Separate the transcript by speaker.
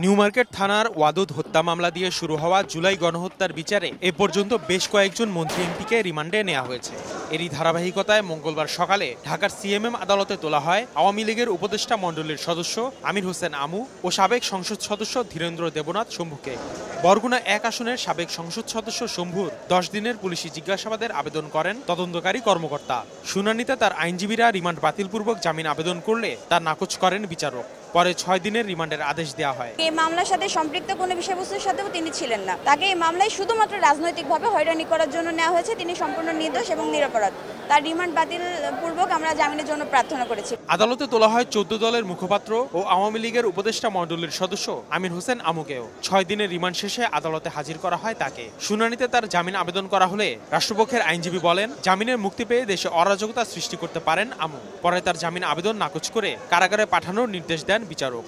Speaker 1: New market থানার ওয়াদুদ হত্যা মামলা দিয়ে শুরু হওয়া জুলাই গণহত্যার বিচারে এ পর্যন্ত বেশ কয়েকজন মন্ত্রী এমপিকে রিমান্ডে নেওয়া হয়েছে। এরই ধারাবাহিকতায় মঙ্গলবার সকালে ঢাকার সিএমএম আদালতে তোলা হয় আওয়ামী লীগের উপদেষ্টা মণ্ডলীর সদস্য আমির হোসেন আমু ও সাবেক সংসদ সদস্য ধীরেন্দ্র দেবনাথ শম্ভুকে। বরগুনা ১ আসনের সাবেক সংসদ সদস্য শম্ভুর ১০ দিনের পুলিশি জিজ্ঞাসাবাদের আবেদন করেন তদন্তকারী কর্মকর্তা। শুনানিতে তার আইনজীবীরা রিমান্ড বাতিলপূর্বক জামিন আবেদন করলে তা নাকচ করেন বিচারক। পরে ৬ দিনের রিমান্ডের আদেশ দেওয়া হয়।
Speaker 2: এই মামলার সাথে সম্পৃক্ত কোনো বিষয়বস্তুর সাথেও তিনি ছিলেন না। তাকে এই মামলায় শুধুমাত্র রাজনৈতিকভাবে হয়রানি করার জন্য নেওয়া হয়েছে। তিনি সম্পূর্ণ নির্দোষ এবং নিরপরাধ। তার রিমান্ড বাতিল পূর্বক আমরা জামিনের জন্য প্রার্থনা করেছি।
Speaker 1: আদালতে তোলা হয় ১৪ দলের মুখপাত্র ও আওয়ামী লীগের উপদেষ্টা মণ্ডলীর সদস্য আমির হোসেন আমুকেও। ৬ দিনের রিমান্ড শেষে আদালতে হাজির করা হয় তাকে। শুনানিতে তার জামিন আবেদন করা হলে রাষ্ট্রপক্ষের আইনজীবী বলেন, জামিনের মুক্তি পেয়ে দেশে অরাজকতা সৃষ্টি করতে পারেন আমু। পরে তার জামিন আবেদন নাকচ করে কারাগারে পাঠানোর নির্দেশ দেন বিচারক।